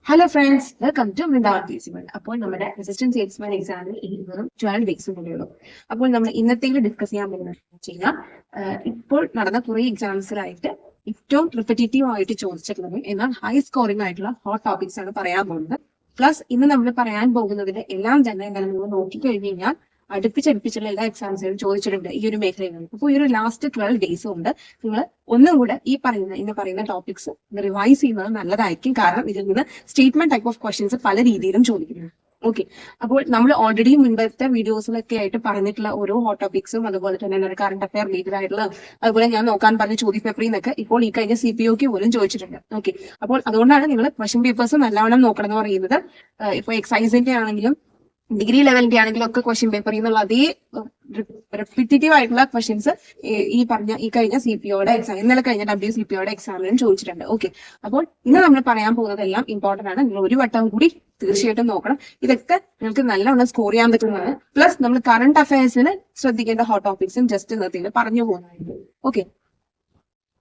Hello friends, welcome to Vrindavan. അപ്പോൾ നമ്മുടെ assistant salesman എക്സാമിന് ഇനി വെറും 12 ഡേയ്സ് കൂടിയുള്ളൂ. അപ്പോൾ നമ്മൾ ഇന്നത്തേക്ക് ഡിസ്കസ് ചെയ്യാൻ പോകുന്നത് വെച്ചാൽ ഇപ്പോൾ നടന്ന കുറെ എക്സാംസിലായിട്ട് ഏറ്റവും റിപ്പറ്റേറ്റീവ് ആയിട്ട് ചോദിച്ചിട്ടുള്ളതും എന്നാൽ ഹൈ സ്കോറിംഗ് ആയിട്ടുള്ള ഹോട്ട് ടോപ്പിക്സ് ആണ് പറയാൻ പോകുന്നത്. പ്ലസ് ഇന്ന് നമ്മൾ പറയാൻ പോകുന്നതിന്റെ എല്ലാം തന്നെ നിങ്ങൾ നോക്കിക്കഴിഞ്ഞ് കഴിഞ്ഞാൽ അടുപ്പിച്ചടുപ്പിച്ചുള്ള എല്ലാ എക്സാംസുകളും ചോദിച്ചിട്ടുണ്ട് ഈ ഒരു മേഖലയിൽ നിന്ന്. അപ്പോൾ ഈ ഒരു ലാസ്റ്റ് 12 ഡേയ്സ് കൊണ്ട് നിങ്ങൾ ഒന്നും കൂടെ ഇന്ന് പറയുന്ന ടോപ്പിക്സ് റിവൈസ് ചെയ്യുന്നത് നല്ലതായിരിക്കും. കാരണം ഇതിൽ നിന്ന് സ്റ്റേറ്റ്മെന്റ് ടൈപ്പ് ഓഫ് ക്വസ്റ്റ്യൻസ് പല രീതിയിലും ചോദിക്കുന്നു. ഓക്കെ, അപ്പോൾ നമ്മൾ ഓൾറെഡി മുൻപത്തെ വീഡിയോസിലൊക്കെ ആയിട്ട് പറഞ്ഞിട്ടുള്ള ഓരോ ഹോട്ട് ടോപ്പിക്സും അതുപോലെ തന്നെ കറണ്ട് അഫയർ റിലേറ്റഡ് ആയിട്ടുള്ള അതുപോലെ ഞാൻ നോക്കാൻ പറഞ്ഞ ചോദ്യ പേപ്പറിൽ നിന്നൊക്കെ ഇപ്പോൾ ഈ കഴിഞ്ഞ CPOക്ക് പോലും ചോദിച്ചിട്ടുണ്ട്. ഓക്കെ, അപ്പോൾ അതുകൊണ്ടാണ് നിങ്ങൾ ക്വസ്റ്റ്യൻ പേപ്പേഴ്സ് നല്ലവണ്ണം നോക്കണം എന്ന് പറയുന്നത്. ഇപ്പോൾ എക്സൈസിന്റെ ആണെങ്കിലും ഡിഗ്രി ലെവലിന്റെ ആണെങ്കിലും ഒക്കെ ക്വസ്റ്റ്യൻ പേപ്പറിൽ നിന്നുള്ള അതേ റിപ്പീറ്റീവ് ആയിട്ടുള്ള ക്വസ്റ്റ്യൻസ് ഈ കഴിഞ്ഞ CPOയുടെ എക്സാം ഇന്നലെ കഴിഞ്ഞ WCPOയുടെ എക്സാമിനും ചോദിച്ചിട്ടുണ്ട്. ഓക്കെ, അപ്പോൾ ഇന്ന് നമ്മൾ പറയാൻ പോകുന്നതെല്ലാം ഇമ്പോർട്ടന്റ് ആണ്. നിങ്ങൾ ഒരു വട്ടം കൂടി തീർച്ചയായിട്ടും നോക്കണം. ഇതൊക്കെ നിങ്ങൾക്ക് നല്ലവണ്ണം സ്കോർ ചെയ്യാൻ പറ്റുന്നതാണ്. പ്ലസ് നമ്മൾ കറണ്ട് അഫയേഴ്സിന് ശ്രദ്ധിക്കേണ്ട ഹോട്ട് ടോപ്പിക്സും ജസ്റ്റ് നിർത്തിയിട്ട് പറഞ്ഞു പോകുന്നതായിരിക്കും. ഓക്കെ,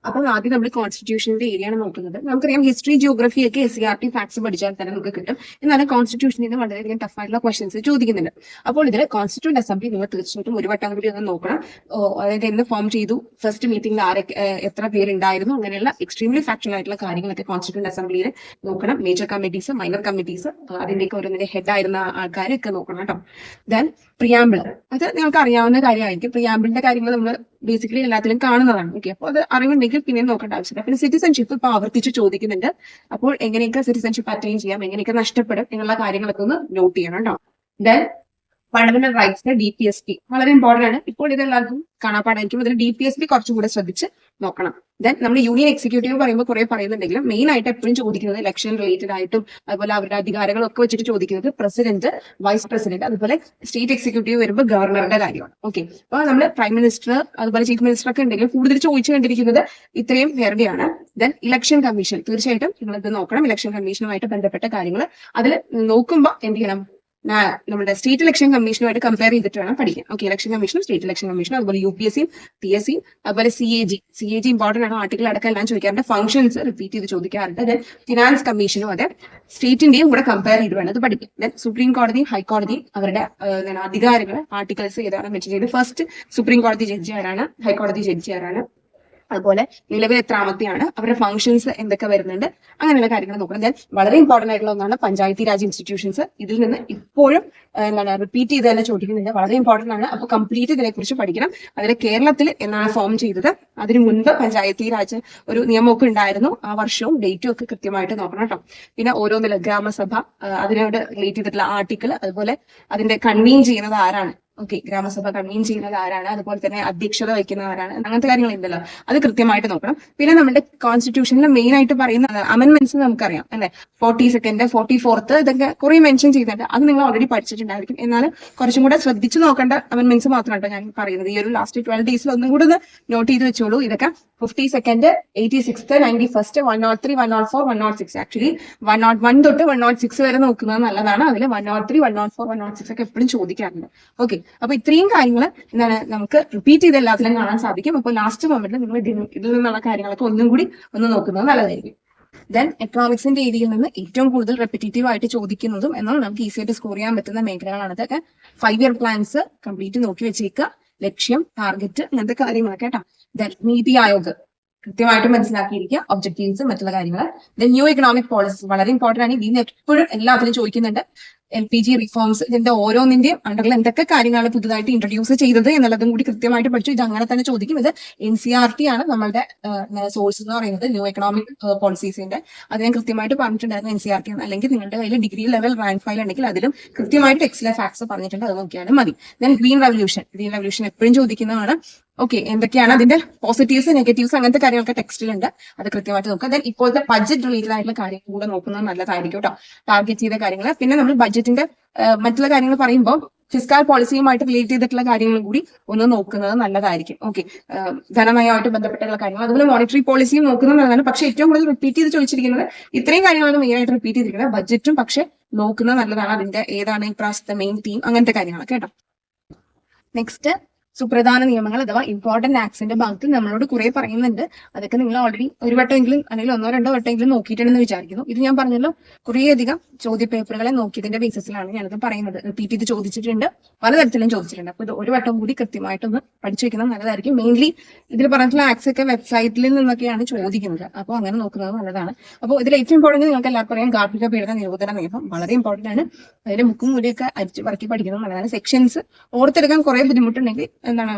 അപ്പോൾ ആദ്യം നമ്മൾ കോൺസ്റ്റിറ്റ്യൂഷന്റെ ഏരിയയാണ് നോക്കുന്നത്. നമുക്കറിയാം ഹിസ്റ്ററി ജിയോഗ്രഫി ഒക്കെ SCERT ഫാക്ട്സ് പഠിച്ചാൽ തന്നെ നമുക്ക് കിട്ടും. എന്നാലും കോൺസ്റ്റിറ്റ്യൂഷനിൽ നിന്ന് വളരെയധികം ടഫ് ആയിട്ടുള്ള ക്വസ്റ്റൻസ് ചോദിക്കുന്നുണ്ട്. അപ്പോൾ ഇതിൽ കോൺസ്റ്റിറ്റ്യൂന്റ് അസംബ്ലി നിങ്ങൾ തീർച്ചയായിട്ടും ഒരു വട്ടം കൂടി ഒന്ന് നോക്കണം. അതായത് എന്ന് ഫോം ചെയ്തു, ഫസ്റ്റ് മീറ്റിംഗിൽ എത്ര പേരുണ്ടായിരുന്നു, അങ്ങനെയുള്ള എക്സ്ട്രീംലി ഫാക്ച്വൽ ആയിട്ടുള്ള കാര്യങ്ങളൊക്കെ കോൺസ്റ്റിറ്റ്യൂന്റ് അസംബ്ലിയിൽ നോക്കണം. മേജർ കമ്മിറ്റീസ്, മൈനർ കമ്മിറ്റീസ്, അതിന്റെയൊക്കെ ഓരോന്നിന്റെ ഹെഡ് ആയിരുന്ന ആൾക്കാരൊക്കെ നോക്കണം കേട്ടോ. ദെൻ പ്രിയാമ്പിൾ, അത് നിങ്ങൾക്ക് അറിയാവുന്ന കാര്യമായിരിക്കും. പ്രിയാമ്പിളിന്റെ കാര്യങ്ങൾ നമ്മൾ ബേസിക്കലി എല്ലാത്തിലും കാണുന്നതാണ്. ഓക്കെ, അപ്പോൾ അത് അറിവുണ്ടെങ്കിൽ പിന്നെ നോക്കേണ്ട ആവശ്യമില്ല. പിന്നെ സിറ്റിസൺഷിപ്പ് ഇപ്പൊ ആവർത്തിച്ച് ചോദിക്കുന്നുണ്ട്. അപ്പോൾ എങ്ങനെയൊക്കെ സിറ്റിസൺഷിപ്പ് അറ്റൈൻ ചെയ്യാം, എങ്ങനെയൊക്കെ നഷ്ടപ്പെടും എന്നുള്ള കാര്യങ്ങളൊക്കെ ഒന്ന് നോട്ട് ചെയ്യണം കേട്ടോ. ദെൻ ഫണ്ടമെന്റൽ റൈറ്റ്സ് DPSP വളരെ ഇമ്പോർട്ടന്റ് ആണ്. ഇപ്പോൾ ഇതെല്ലാവർക്കും കാണാപ്പാടായിരിക്കും. അതിൽ DPSP കുറച്ചും കൂടെ ശ്രദ്ധിച്ച് നോക്കണം. ദെൻ നമ്മൾ യൂണിയൻ എക്സിക്യൂട്ടീവ് പറയുമ്പോൾ കുറെ പറയുന്നുണ്ടെങ്കിലും മെയിൻ ആയിട്ട് എപ്പോഴും ചോദിക്കുന്നത് ഇലക്ഷൻ റിലേറ്റഡ് ആയിട്ടും അതുപോലെ അവരുടെ അധികാരങ്ങളൊക്കെ വെച്ചിട്ട് ചോദിക്കുന്നത് പ്രസിഡന്റ്, വൈസ് പ്രസിഡന്റ്, അതുപോലെ സ്റ്റേറ്റ് എക്സിക്യൂട്ടീവ് വരുമ്പോൾ ഗവർണറുടെ കാര്യമാണ്. ഓക്കെ, അപ്പോൾ നമ്മൾ പ്രൈം മിനിസ്റ്റർ അതുപോലെ ചീഫ് മിനിസ്റ്റർ ഒക്കെ ഉണ്ടെങ്കിൽ കൂടുതൽ ചോദിച്ചു കണ്ടിരിക്കുന്നത് ഇത്രയും പേരുടെയാണ്. ദെൻ ഇലക്ഷൻ കമ്മീഷൻ, തീർച്ചയായിട്ടും നിങ്ങൾ ഇത് നോക്കണം. ഇലക്ഷൻ കമ്മീഷനുമായിട്ട് ബന്ധപ്പെട്ട കാര്യങ്ങൾ അതിൽ നോക്കുമ്പോൾ എന്ത് ചെയ്യണം, നമ്മുടെ സ്റ്റേറ്റ് ഇലക്ഷൻ കമ്മീഷനുമായിട്ട് കമ്പയർ ചെയ്തിട്ട് വേണം പഠിക്കാൻ. ഓക്കെ, ഇലക്ഷൻ കമ്മീഷനും സ്റ്റേറ്റ് ഇലക്ഷൻ കമ്മീഷനും അതുപോലെ UPSC, PSC, അതുപോലെ CAG ഇമ്പോർട്ടന്റ് ആണ്. ആർട്ടിക്കിൾ അടക്കം എല്ലാം ചോദിക്കാറുണ്ട്. ഫംഗ്ഷൻസ് റിപ്പീറ്റ് ചെയ്ത് ചോദിക്കാറുണ്ട്. ദെൻ ഫിനാൻസ് കമ്മീഷനും അതെ സ്റ്റേറ്റിന്റെയും കൂടെ കമ്പയർ ചെയ്ത് വേണം അത് പഠിക്കും. ദെൻ സുപ്രീം കോടതി, ഹൈക്കോടതി അവരുടെ അധികാരങ്ങൾ ആർട്ടിക്കിൾസ് ഏതാണ് മെൻഷൻ ചെയ്ത്, ഫസ്റ്റ് സുപ്രീം കോടതി ജഡ്ജി ആരാണ്, ഹൈക്കോടതി ജഡ്ജി ആരാണ്, അതുപോലെ നിലവിൽ എത്രാമത്തെയാണ്, അവരുടെ ഫംഗ്ഷൻസ് എന്തൊക്കെ വരുന്നുണ്ട്, അങ്ങനെയുള്ള കാര്യങ്ങൾ നോക്കണം. ദെൻ വളരെ ഇമ്പോർട്ടന്റ് ആയിട്ടുള്ള ഒന്നാണ് പഞ്ചായത്തി രാജ് ഇൻസ്റ്റിറ്റ്യൂഷൻസ്. ഇതിൽ നിന്ന് ഇപ്പോഴും റിപ്പീറ്റ് ചെയ്ത് തന്നെ ചോദിക്കുന്നുണ്ട്. വളരെ ഇമ്പോർട്ടന്റ് ആണ്. അപ്പോൾ കംപ്ലീറ്റ് ഇതിനെക്കുറിച്ച് പഠിക്കണം. അതിൽ കേരളത്തിൽ എന്നാണ് ഫോം ചെയ്തത്, അതിന് മുൻപ് പഞ്ചായത്തി രാജ് ഒരു നിയമമൊക്കെ ഉണ്ടായിരുന്നു, ആ വർഷവും ഡേറ്റും ഒക്കെ കൃത്യമായിട്ട് നോക്കണം കേട്ടോ. പിന്നെ ഓരോന്നില്ല ഗ്രാമസഭ, അതിനോട് റിലേറ്റ് ചെയ്തിട്ടുള്ള ആർട്ടിക്കിൾ, അതുപോലെ അതിന്റെ കൺവീൻ ചെയ്യുന്നത് ആരാണ്, ഓക്കെ, ഗ്രാമസഭ കൺവീൻ ചെയ്യുന്നത് ആരാണ്, അതുപോലെ തന്നെ അധ്യക്ഷത വഹിക്കുന്നത് ആരാണ്, അങ്ങനത്തെ കാര്യങ്ങൾ ഉണ്ടല്ലോ, അത് കൃത്യമായിട്ട് നോക്കണം. പിന്നെ നമ്മുടെ കോൺസ്റ്റിറ്റ്യൂഷനിൽ മെയിൻ ആയിട്ട് പറയുന്ന അമെന്റ്മെന്റ്സ് നമുക്കറിയാം അല്ലെ, 42nd, 44th ഇതൊക്കെ കുറെ മെൻഷൻ ചെയ്തിട്ടുണ്ട്. അത് നിങ്ങൾ ഓൾറെഡി പഠിച്ചിട്ടുണ്ടായിരിക്കും. എന്നാലും കുറച്ചും കൂടെ ശ്രദ്ധിച്ചു നോക്കേണ്ട അമെന്റ്മെന്റ്സ് മാത്രമാണ് ഞാൻ പറയുന്നത്. ഈ ഒരു ലാസ്റ്റ് 12 ഡേയ്സിൽ ഒന്നും കൂടെ ഒന്ന് നോട്ട് ചെയ്ത് വെച്ചോളൂ. ഇതൊക്കെ 52nd, 86th, 91st, 103, 104, 106, ആക്ച്വലി 101 തൊട്ട് 106 വരെ നോക്കുന്നത് നല്ലതാണ്. അതിൽ 103, 104, 106 ഒക്കെ എപ്പോഴും ചോദിക്കാറുണ്ട്. ഓക്കെ, അപ്പൊ ഇത്രയും കാര്യങ്ങൾ എന്താണ് നമുക്ക് റിപ്പീറ്റ് ചെയ്ത് എല്ലാത്തിലും കാണാൻ സാധിക്കും. അപ്പോൾ ലാസ്റ്റ് മൊമെന്റിൽ നിങ്ങൾ ഇതിൽ നിന്നുള്ള കാര്യങ്ങളൊക്കെ ഒന്നും കൂടി ഒന്ന് നോക്കുന്നത് നല്ലതായിരിക്കും. ദെൻ എക്കണോമിക്സിന്റെ ഏരിയയിൽ നിന്ന് ഏറ്റവും കൂടുതൽ റെപ്പിറ്റേറ്റീവ് ആയിട്ട് ചോദിക്കുന്നതും എന്നാൽ നമുക്ക് ഈസി ആയിട്ട് സ്കോർ ചെയ്യാൻ പറ്റുന്ന മേഖലകളാണ് ഇതൊക്കെ. 5 ഇയർ പ്ലാൻസ് കംപ്ലീറ്റ് നോക്കി വെച്ചേക്കുക, ലക്ഷ്യം, ടാർഗറ്റ്, അങ്ങനത്തെ കാര്യങ്ങളൊക്കെ കേട്ടോ. ദെൻ നീതി ആയോഗ് കൃത്യമായിട്ട് മനസ്സിലാക്കിയിരിക്കുക, ഒബ്ജക്റ്റീവ്സ്, മറ്റുള്ള കാര്യങ്ങൾ. ദെൻ ന്യൂ എക്കണോമിക് പോളിസീസ് വളരെ ഇമ്പോർട്ടന്റ് ആണ്. ഇതിന് എപ്പോഴും എല്ലാത്തിലും ചോദിക്കുന്നുണ്ട്. LPG റിഫോംസ്, ഇതിന്റെ ഓരോന്നിന്റെയും അണ്ടറിൽ എന്തൊക്കെ കാര്യങ്ങളാണ് പുതുതായിട്ട് ഇൻട്രൊഡ്യൂസ് ചെയ്തത് എന്നുള്ളതും കൂടി കൃത്യമായിട്ട് പഠിച്ചു. ഇത് അങ്ങനെ തന്നെ ചോദിക്കും. ഇത് NCERT ആണ് നമ്മളുടെ സോഴ്സ് എന്ന് പറയുന്നത്, ന്യൂ എക്കണോമിക് പോളിസീസിന്റെ. അത് ഞാൻ കൃത്യമായിട്ട് പറഞ്ഞിട്ടുണ്ടായിരുന്നു NCERT ആണ്. അല്ലെങ്കിൽ നിങ്ങളുടെ കയ്യിൽ ഡിഗ്രി ലെവൽ റാങ്ക് ഫയൽ ഉണ്ടെങ്കിൽ അതിലും കൃത്യമായിട്ട് ടെക്സ്റ്റിലെ ഫാക്ട്സ് പറഞ്ഞിട്ടുണ്ട്, അത് നോക്കിയാലും മതി. ദെൻ ഗ്രീൻ റെവല്യൂഷൻ എപ്പോഴും ചോദിക്കുന്നതാണ്. ഓക്കെ, എന്തൊക്കെയാണ് അതിന്റെ പോസിറ്റീവ്സ്, നെഗറ്റീവ്സ്, അങ്ങനത്തെ കാര്യങ്ങളൊക്കെ ടെക്സ്റ്റിലുണ്ട്, അത് കൃത്യമായിട്ട് നോക്കുക. ദെൻ ഇപ്പോഴത്തെ ബഡ്ജറ്റ് റിലേറ്റഡ് ആയിട്ടുള്ള കാര്യങ്ങൾ കൂടെ നോക്കുന്നത് നല്ലതായിരിക്കും കേട്ടോ, ടാർഗറ്റ് ചെയ്ത കാര്യങ്ങൾ. പിന്നെ നമ്മൾ ബഡ്ജറ്റിന്റെ മറ്റുള്ള കാര്യങ്ങൾ പറയുമ്പോൾ ഫിസ്ക്കൽ പോളിസിയുമായിട്ട് റിലേറ്റ് ചെയ്തിട്ടുള്ള കാര്യങ്ങൾ കൂടി ഒന്ന് നോക്കുന്നത് നല്ലതായിരിക്കും. ഓക്കെ, ധനനയമായിട്ട് ബന്ധപ്പെട്ടുള്ള കാര്യങ്ങൾ, അതുപോലെ മോണിറ്ററി പോളിസിയും നോക്കുന്നത് നല്ലതാണ്. പക്ഷെ ഏറ്റവും കൂടുതൽ റിപ്പീറ്റ് ചെയ്ത് ചോദിച്ചിരിക്കുന്നത് ഇത്രയും കാര്യങ്ങളാണ് മെയിൻ ആയിട്ട് റിപ്പീറ്റ് ചെയ്തിരിക്കുന്നത്. ബഡ്ജറ്റും പക്ഷെ നോക്കുന്നത് നല്ലതാണ്. അതിന്റെ ഏതാണ് ഈ പ്രാവശ്യത്തെ മെയിൻ തീം, അങ്ങനത്തെ കാര്യങ്ങളൊക്കെ കേട്ടോ. നെക്സ്റ്റ് സുപ്രധാന നിയമങ്ങൾ അഥവാ ഇമ്പോർട്ടന്റ് ആക്ട്സിന്റെ ഭാഗത്ത് നമ്മളോട് കുറെ പറയുന്നുണ്ട്. അതൊക്കെ നിങ്ങൾ ഓൾറെഡി ഒരു വട്ടമെങ്കിലും അല്ലെങ്കിൽ ഒന്നോ രണ്ടോ വട്ടമെങ്കിലും നോക്കിയിട്ടുണ്ടെന്ന് വിചാരിക്കുന്നു. ഇത് ഞാൻ പറഞ്ഞല്ലോ കുറേയധികം ചോദ്യ പേപ്പറുകളെ നോക്കിയതിന്റെ ബേസിസിലാണ് ഞാനിത് പറയുന്നത്. റിപ്പീറ്റ് ചെയ്ത് ചോദിച്ചിട്ടുണ്ട്, പലതരത്തിലും ചോദിച്ചിട്ടുണ്ട്. അപ്പൊ ഇത് ഒരു വട്ടം കൂടി കൃത്യമായിട്ടൊന്ന് പഠിച്ചു വെക്കുന്നത് നല്ലതായിരിക്കും. മെയിൻലി ഇതിൽ പറഞ്ഞിട്ടുള്ള ആക്ട്സ് ഒക്കെ വെബ്സൈറ്റിൽ നിന്നൊക്കെയാണ് ചോദിക്കുന്നത്. അപ്പോൾ അങ്ങനെ നോക്കുന്നത് നല്ലതാണ്. അപ്പോൾ ഇതിൽ ഏറ്റവും ഇമ്പോർട്ടന്റ് നിങ്ങൾക്ക് എല്ലാവർക്കും അറിയാം, ഗാർഹിക പീഡന നിരോധന നിയമം വളരെ ഇമ്പോർട്ടന്റ് ആണ്. അതിന്റെ മുക്കും മൂലയൊക്കെ അരിച്ച് പറക്കി പഠിക്കുന്നത് നല്ലതാണ്. സെക്ഷൻസ് ഓർത്തെടുക്കാൻ കുറെ ബുദ്ധിമുട്ടുണ്ടെങ്കിൽ എന്താണ്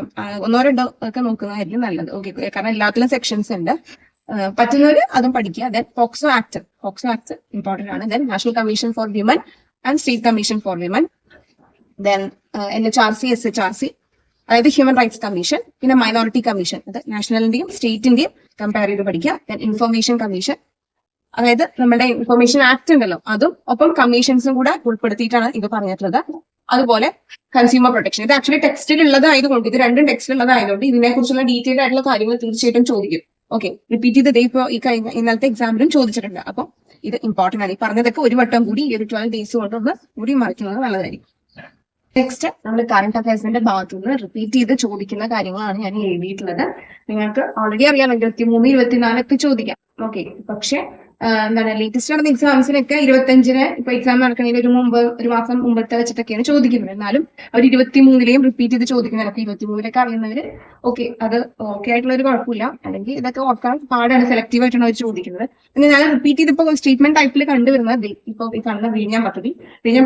ഒന്നോ രണ്ടോ ഒക്കെ നോക്കുന്നതായിരിക്കും നല്ലത്. ഓക്കെ, കാരണം എല്ലാത്തിലും സെക്ഷൻസ് ഉണ്ട്. പറ്റുന്നവര് അതും പഠിക്കുക. ദെൻ പോക്സോ ആക്ട് ഇമ്പോർട്ടന്റ് ആണ്. Then national commission for women and state commission for women. Then NHRC SHRC, അതായത് ഹ്യൂമൻ റൈറ്റ്സ് കമ്മീഷൻ. പിന്നെ മൈനോറിറ്റി കമ്മീഷൻ, അത് നാഷണലിന്റെയും സ്റ്റേറ്റിന്റെയും കമ്പയർ ചെയ്ത് പഠിക്കുക. ദെൻ ഇൻഫർമേഷൻ കമ്മീഷൻ, അതായത് നമ്മുടെ ഇൻഫർമേഷൻ ആക്ട് ഉണ്ടല്ലോ, അതും ഒപ്പം കമ്മീഷൻസും കൂടെ ഉൾപ്പെടുത്തിയിട്ടാണ് ഇത് പറഞ്ഞിട്ടുള്ളത്. അതുപോലെ കൺസ്യൂമർ പ്രൊട്ടക്ഷൻ, ഇത് ആക്ച്വലി ടെക്സ്റ്റിൽ ഉള്ളതായതുകൊണ്ട്, ഇത് രണ്ടും ടെക്സ്റ്റിൽ ഉള്ളതായതുകൊണ്ട് ഇതിനെ കുറിച്ചുള്ള ഡീറ്റെയിൽ ആയിട്ടുള്ള കാര്യങ്ങൾ തീർച്ചയായിട്ടും ചോദിക്കും. ഓക്കെ, റിപ്പീറ്റ് ചെയ്ത് ഇപ്പോൾ ഈ കഴിഞ്ഞ ഇന്നലത്തെ എക്സാമിലും ചോദിച്ചിട്ടുണ്ട്. അപ്പൊ ഇത് ഇമ്പോർട്ടന്റ് ആണ്. ഈ പറഞ്ഞതൊക്കെ ഒരു വട്ടം കൂടി ഈ ഒരു 12 ഡേയ്സ് കൊണ്ടൊന്ന് കൂടി മറിക്കുന്നത് നല്ലതായിരിക്കും. നെക്സ്റ്റ് നമ്മൾ കറണ്ട് അഫയേഴ്സിന്റെ ഭാഗത്തുനിന്ന് റിപ്പീറ്റ് ചെയ്ത് ചോദിക്കുന്ന കാര്യങ്ങളാണ് ഞാൻ എഴുതിയിട്ടുള്ളത്. നിങ്ങൾക്ക് ഓൾറെഡി അറിയാം 23, 24 ഒക്കെ ചോദിക്കാം. ഓക്കെ, പക്ഷെ എന്താണ് ലേറ്റസ്റ്റ് നടന്ന എക്സാംസിനൊക്കെ 25-ന് ഇപ്പൊ എക്സാം നടക്കുന്നതിന് ഒരു മാസം മുമ്പത്തെ വെച്ചിട്ടൊക്കെയാണ് ചോദിക്കുന്നത്. എന്നാലും അവർ 23-ലെയും റിപ്പീറ്റ് ചെയ്ത് ചോദിക്കുന്നവരൊക്കെ 23-ലൊക്കെ അറിയുന്നവര് ഓക്കെ, അത് ഓക്കെ ആയിട്ടുള്ള ഒരു കുഴപ്പമില്ല. അല്ലെങ്കിൽ ഇതൊക്കെ ഓർക്കാൻ പാടാണ്, സെലക്റ്റീവ് ആയിട്ടാണ് അവർ ചോദിക്കുന്നത്. പിന്നെ ഞാൻ റിപ്പീറ്റ് ചെയ്തപ്പോൾ സ്റ്റേറ്റ്മെന്റ് ടൈപ്പിൽ കണ്ടുവരുന്നത് ഇപ്പൊ ഈ കാണുന്ന വിഴിഞ്ഞം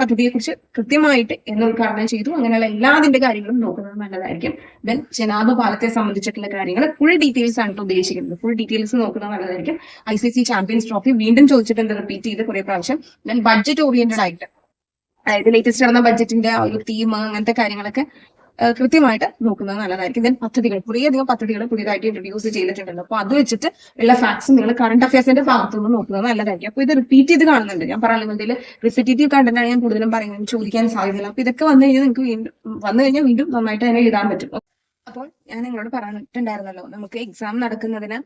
പദ്ധതിയെ കുറിച്ച് കൃത്യമായിട്ട് എന്ന് ഉദ്ഘാടനം ചെയ്തു. അങ്ങനെയുള്ള എല്ലാതിന്റെ കാര്യങ്ങളും നോക്കുന്നത് നല്ലതായിരിക്കും. ദെൻ ജനാബ് പാലത്തെ സംബന്ധിച്ചിട്ടുള്ള കാര്യങ്ങൾ ഫുൾ ഡീറ്റെയിൽസ് ആണ് ഉദ്ദേശിക്കുന്നത്. ഫുൾ ഡീറ്റെയിൽസ് നോക്കുന്നത് നല്ലതായിരിക്കും. ICC ചാമ്പ്യൻസ് ട്രോഫി വീണ്ടും ചോദിച്ചിട്ടുണ്ട്, റിപ്പീറ്റ് ചെയ്ത് കുറെ പ്രാവശ്യം. ദെൻ ബഡ്ജറ്റ് ഓറിയന്റഡ് ആയിട്ട്, അതായത് ലേറ്റസ്റ്റ് നടന്ന ബഡ്ജറ്റിന്റെ ആ ഒരു തീം, അങ്ങനത്തെ കാര്യങ്ങളൊക്കെ കൃത്യമായിട്ട് നോക്കുന്നത് നല്ലതായിരിക്കും. ദെൻ പദ്ധതികൾ, കുറേയധികം പദ്ധതികൾ പുതിയതായിട്ട് ഇൻട്രൊഡ്യൂസ് ചെയ്തിട്ടുണ്ടല്ലോ. അപ്പൊ അത് വെച്ചിട്ട് ഉള്ള ഫാക്ട്സ് നിങ്ങൾ കറണ്ട് അഫയേഴ്സിന്റെ ഭാഗത്തുനിന്ന് നോക്കുന്നത് നല്ലതായിരിക്കും. അപ്പൊ ഇത് റിപ്പീറ്റ് ചെയ്ത് കാണുന്നുണ്ട്. ഞാൻ പറയുന്നത് ഇതിൽ റിപ്പിറ്റേറ്റീവ് കണ്ടന്റാണ് ഞാൻ കൂടുതലും പറയുന്നത്, ചോദിക്കാൻ സാധ്യതയില്ല. അപ്പൊ ഇതൊക്കെ വന്നു കഴിഞ്ഞാൽ നിങ്ങൾക്ക് വീണ്ടും നന്നായിട്ട് തന്നെ എഴുതാൻ പറ്റും. അപ്പോൾ ഞാൻ നിങ്ങളോട് പറഞ്ഞിട്ടുണ്ടായിരുന്നല്ലോ, നമുക്ക് എക്സാം നടക്കുന്നതിന്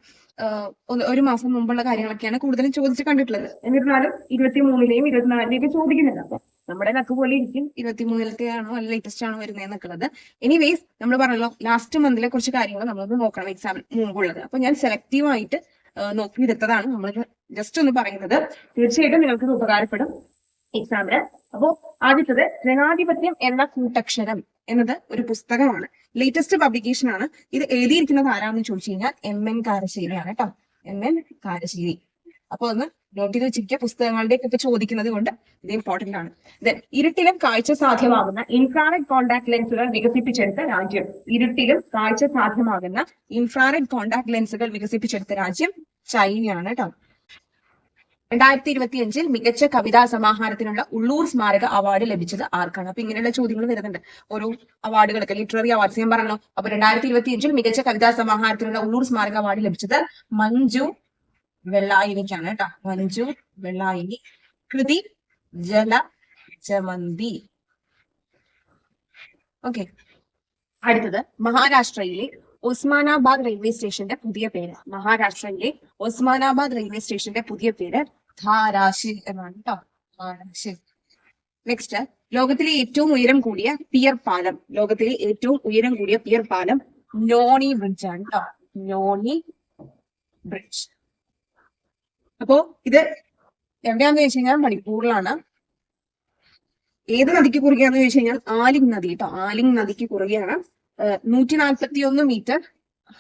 ഒരു മാസം മുമ്പുള്ള കാര്യങ്ങളൊക്കെയാണ് കൂടുതലും ചോദിച്ച് കണ്ടിട്ടുള്ളത്. എന്നിരുന്നാലും 23-ലെയും 24-ലെയും ചോദിക്കുന്നില്ല. അപ്പൊ നമ്മുടെ ലക്ക് പോലെ ഇരിക്കും 23-ലത്തെ ആണോ അല്ല ലേറ്റസ്റ്റ് ആണോ വരുന്നതെന്നൊക്കെ ഉള്ളത്. എനിവേസ് നമ്മൾ പറഞ്ഞല്ലോ ലാസ്റ്റ് മന്തിലെ കുറച്ച് കാര്യങ്ങൾ നമ്മൾ നോക്കണം എക്സാമിന് മുമ്പുള്ളത്. അപ്പൊ ഞാൻ സെലക്റ്റീവ് ആയിട്ട് നോക്കിയെടുത്തതാണ് നമ്മൾ ജസ്റ്റ് ഒന്ന് പറയുന്നത്. തീർച്ചയായിട്ടും നിങ്ങൾക്ക് ഉപകാരപ്പെടും എക്സാമിന്. അപ്പോ ആദ്യത്തത് ജനാധിപത്യം എന്ന കൂട്ടക്ഷരം എന്നത് ഒരു പുസ്തകമാണ്. ലേറ്റസ്റ്റ് പബ്ലിക്കേഷൻ ആണ്. ഇത് എഴുതിയിരിക്കുന്നത് ആരാന്ന് ചോദിച്ചു കഴിഞ്ഞാൽ MN കാരശ്ശേരിയാണ് കേട്ടോ. MN കാരശ്ശേരി. അപ്പൊ ഒന്ന് നോട്ട് ചെയ്ത് വെച്ചിരിക്കുക. പുസ്തകങ്ങളുടെ ഒക്കെ ചോദിക്കുന്നത് കൊണ്ട് ഇത് ഇമ്പോർട്ടന്റ് ആണ്. ദെൻ ഇരുട്ടിലും കാഴ്ച സാധ്യമാകുന്ന ഇൻഫ്രാറെഡ് കോണ്ടാക്ട് ലെൻസുകൾ വികസിപ്പിച്ചെടുത്ത രാജ്യം. ഇരുട്ടിലും കാഴ്ച സാധ്യമാകുന്ന ഇൻഫ്രാറെഡ് കോണ്ടാക്ട് ലെൻസുകൾ വികസിപ്പിച്ചെടുത്ത രാജ്യം ചൈനയാണ് കേട്ടോ. 2025 മികച്ച കവിതാ സമാഹാരത്തിനുള്ള ഉള്ളൂർ സ്മാരക അവാർഡ് ലഭിച്ചത് ആർക്കാണ്? അപ്പൊ ഇങ്ങനെയുള്ള ചോദ്യങ്ങൾ വരുന്നുണ്ട്. ഓരോ അവാർഡുകളൊക്കെ ലിറ്റററി അവാർഡ്സ് ഞാൻ പറഞ്ഞല്ലോ. അപ്പൊ 2025 മികച്ച കവിതാ സമാഹാരത്തിനുള്ള ഉള്ളൂർ സ്മാരക അവാർഡ് ലഭിച്ചത് മഞ്ജു വെള്ളായിനിക്കാണ് കേട്ടോ. മഞ്ജു വെള്ളായിനി. കൃതി ജലജമന്തി. ഓക്കെ, അടുത്തത് മഹാരാഷ്ട്രയിലെ ഒസ്മാനാബാദ് റെയിൽവേ സ്റ്റേഷന്റെ പുതിയ പേര്. മഹാരാഷ്ട്രയിലെ ഒസ്മാനാബാദ് റെയിൽവേ സ്റ്റേഷന്റെ പുതിയ പേര് ധാരാശിവ് എന്നാണ് കേട്ടോ. ധാരാശിവ്. നെക്സ്റ്റ്, ലോകത്തിലെ ഏറ്റവും ഉയരം കൂടിയ പിയർ പാലം. ലോകത്തിലെ ഏറ്റവും ഉയരം കൂടിയ പിയർ പാലം നോണി ബ്രിഡ്ജ് ആണ് കേട്ടോ. Noni bridge. അപ്പോ ഇത് എവിടെയാന്ന് ചോദിച്ചു കഴിഞ്ഞാൽ മണിപ്പൂരിലാണ്. ഏത് നദിക്ക് കുറുകെയാന്ന് ചോദിച്ചു കഴിഞ്ഞാൽ ആലിംഗ് നദി കേട്ടോ. ആലിംഗ് നദിക്ക് കുറുകെയാണ്. 141 മീറ്റർ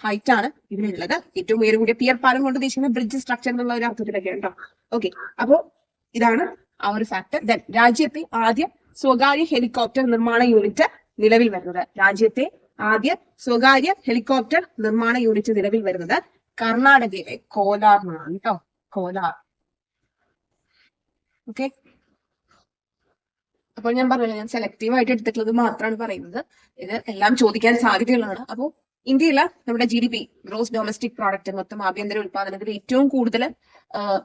ഹൈറ്റ് ആണ് ഇതിനുള്ളത്. ഏറ്റവും ഉയരം കൂടിയ പിയർ പാലം കൊണ്ട് ഉദ്ദേശിക്കുന്ന ബ്രിഡ്ജ് സ്ട്രക്ചർ എന്നുള്ള ഒരു അർത്ഥത്തിലൊക്കെ കേട്ടോ. ഓക്കെ, അപ്പോ ഇതാണ് ആ ഒരു ഫാക്ടർ. ദെൻ രാജ്യത്തെ ആദ്യ സ്വകാര്യ ഹെലികോപ്റ്റർ നിർമ്മാണ യൂണിറ്റ് നിലവിൽ വരുന്നത്. രാജ്യത്തെ ആദ്യ സ്വകാര്യ ഹെലികോപ്റ്റർ നിർമ്മാണ യൂണിറ്റ് നിലവിൽ വരുന്നത് കർണാടകയിലെ കോലാറിനാണ് കേട്ടോ. കോലാർ. ഓക്കെ, അപ്പോൾ ഞാൻ പറഞ്ഞല്ലോ, ഞാൻ സെലക്റ്റീവ് ആയിട്ട് എടുത്തിട്ടുള്ളത് മാത്രമാണ് പറയുന്നത്. ഇത് എല്ലാം ചോദിക്കാൻ സാധ്യതയുള്ളതാണ്. അപ്പോൾ ഇന്ത്യയിലെ നമ്മുടെ GDP, ഗ്രോസ് ഡൊമസ്റ്റിക് പ്രോഡക്റ്റ്, മൊത്തം ആഭ്യന്തര ഉത്പാദനത്തിൽ ഏറ്റവും കൂടുതൽ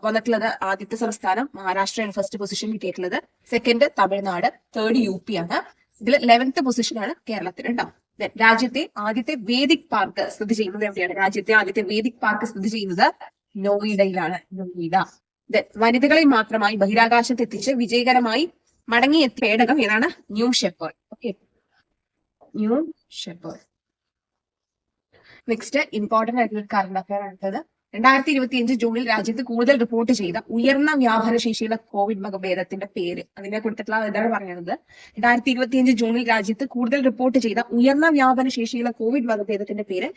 വന്നിട്ടുള്ളത് ആദ്യത്തെ സംസ്ഥാനം മഹാരാഷ്ട്രയാണ്. ഫസ്റ്റ് പൊസിഷൻ കിട്ടിയിട്ടുള്ളത്. സെക്കൻഡ് തമിഴ്നാട്, തേർഡ് UP ആണ്. ഇതിൽ 11th പൊസിഷനാണ് കേരളത്തിന് ഉണ്ടാവും. രാജ്യത്തെ ആദ്യത്തെ വേദിക് പാർക്ക് സ്ഥിതി ചെയ്യുന്നത് എവിടെയാണ്? രാജ്യത്തെ ആദ്യത്തെ വേദിക് പാർക്ക് സ്ഥിതി ചെയ്യുന്നത് നോയിഡയിലാണ്. നോയിഡ. വനിതകളെ മാത്രമായി ബഹിരാകാശത്ത് എത്തിച്ച് വിജയകരമായി മടങ്ങിയെത്തിയ പേടകം ഏതാണ്? New shepherd. Okay, new shepherd. Next important ആയിട്ടുള്ള കറണ്ട് അഫയർ ആണത്. 2025 ജൂണിൽ രാജ്യത്ത് കൂടുതൽ റിപ്പോർട്ട് ചെയ്ത ഉയർന്ന വ്യാപന ശേഷിയുള്ള കോവിഡ് വകഭേദത്തിന്റെ പേര്. അതിനെ കൊടുത്തിട്ടുള്ള ഇതാണ് പറയുന്നത്. 2025 ജൂണിൽ രാജ്യത്ത് കൂടുതൽ റിപ്പോർട്ട് ചെയ്ത ഉയർന്ന വ്യാപന ശേഷിയുള്ള കോവിഡ് വകഭേദത്തിന്റെ പേര്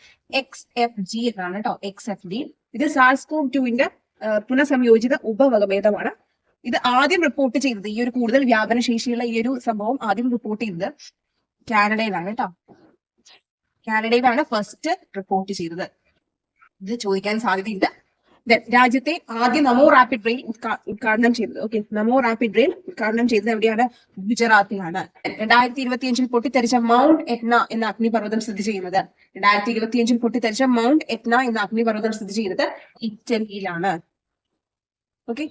XFG എന്നാണ് കേട്ടോ. XFG. ഇത് SARS-CoV-2 പുനഃസംയോജിത ഉപവകഭേദമാണ്. ഇത് ആദ്യം റിപ്പോർട്ട് ചെയ്തത്, ഈ ഒരു കൂടുതൽ വ്യാപന ശേഷിയുള്ള ഈ ഒരു സംഭവം ആദ്യം റിപ്പോർട്ട് ചെയ്തത് കാനഡയിലാണ് കേട്ടോ. കാനഡയിലാണ് ഫസ്റ്റ് റിപ്പോർട്ട് ചെയ്തത്. ഇത് ചോദിക്കാൻ സാധ്യതയുണ്ട്. രാജ്യത്തെ ആദ്യ നമോ റാപ്പിഡ് റെയിൽ ഉദ്ഘാടനം ചെയ്തത്. ഓക്കെ, നമോ റാപ്പിഡ് റെയിൽ ഉദ്ഘാടനം ചെയ്തത് എവിടെയാണ്? ഗുജറാത്തിലാണ്. 2025 പൊട്ടിത്തെറിച്ച മൗണ്ട് എറ്റ്ന എന്ന അഗ്നിപർവ്വതം സ്ഥിതി ചെയ്യുന്നത്. 2025 പൊട്ടിത്തെറിച്ച മൗണ്ട് എറ്റ്ന എന്ന അഗ്നിപർവ്വതം സ്ഥിതി ചെയ്യുന്നത് ഇറ്റലിയിലാണ്. ഓക്കെ,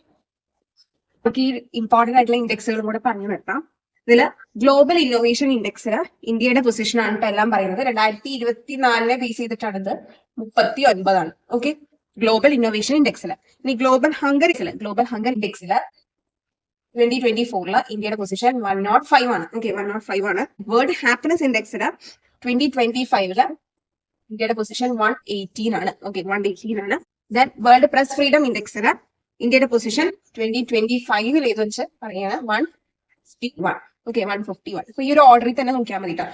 ഈ ഇമ്പോർട്ടന്റ് ആയിട്ടുള്ള ഇൻഡെക്സുകളും കൂടെ പറഞ്ഞു നിർത്താം. ഇതില് ഗ്ലോബൽ ഇന്നോവേഷൻ ഇൻഡെക്സില് ഇന്ത്യയുടെ പൊസിഷൻ ആണ് കേട്ടോ എല്ലാം പറയുന്നത്. 2024 ബേസ് ചെയ്തിട്ടാണ് ഇത് 39. ഓക്കെ, ഗ്ലോബൽ ഇന്നോവേഷൻ ഇൻഡെക്സില്. ഇനി ഗ്ലോബൽ ഹങ്കർ ഇൻഡെക്സില് 2024 ഇന്ത്യയുടെ പൊസിഷൻ 105 ആണ്. ഓക്കെ, 105 ആണ്. വേൾഡ് ഹാപ്പിനെസ് ഇൻഡെക്സില് 2025 ഇന്ത്യയുടെ പൊസിഷൻ 118 ആണ്. ഓക്കെ, 118 ആണ്. ദെൻ വേൾഡ് പ്രസ് ഫ്രീഡം ഇൻഡെക്സില് ഇന്ത്യയുടെ പൊസിഷൻ 2025 ഏത് വെച്ച് പറയാണ് 151. ഓക്കെ, 151. അപ്പൊ ഈ ഒരു ഓർഡറിൽ തന്നെ നോക്കിയാൽ മതി കേട്ടോ.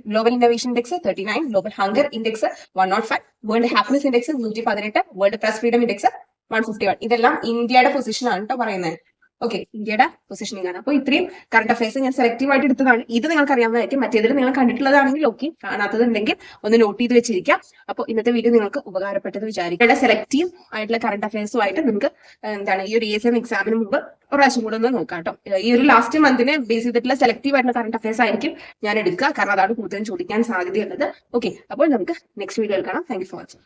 Global innovation index 39, global hunger index 105, world happiness index 118, world press freedom index 151. ഇതെല്ലാം ഇന്ത്യയുടെ പൊസിഷൻ ആണ് കേട്ടോ പറയുന്നത്. ഓക്കെ, ഇന്ത്യയുടെ പൊസിഷനിങ് ആണ്. അപ്പൊ ഇത്രയും കറണ്ട് അഫയേഴ്സ് ഞാൻ സെലക്റ്റീവ് ആയിട്ട് എടുത്തതാണ്. ഇത് നിങ്ങൾക്ക് അറിയാവുന്നതായിരിക്കും. മറ്റേതിൽ നിങ്ങൾ കണ്ടിട്ടുള്ളതാണെങ്കിൽ ഓക്കെ, കാണാത്തതുണ്ടെങ്കിൽ ഒന്ന് നോട്ട് ചെയ്ത് വെച്ചിരിക്കാം. അപ്പോൾ ഇന്നത്തെ വീഡിയോ നിങ്ങൾക്ക് ഉപകാരപ്പെട്ടത് വിചാരിക്കുക. സെലക്റ്റീവ് ആയിട്ടുള്ള കറണ്ട് അഫയേഴ്സുമായിട്ട് നിങ്ങൾക്ക് ഈ ഒരു ESM എക്സാമിന് മുമ്പ് ഒരു പ്രാവശ്യം കൂടെ ഒന്ന് നോക്കാം കേട്ടോ. ഈ ഒരു ലാസ്റ്റ് മന്തിനെ ബേസ് ചെയ്തിട്ടുള്ള സെലക്റ്റീവ് ആയിട്ടുള്ള കറണ്ട് അഫയേഴ്സ് ആയിരിക്കും ഞാൻ എടുക്കുക. കാരണം അതാണ് കൂടുതലും ചോദിക്കാൻ സാധ്യതയുള്ളത്. ഓക്കെ, അപ്പോൾ നമുക്ക് നെക്സ്റ്റ് വീഡിയോയിൽ കാണാം. Thank you for watching.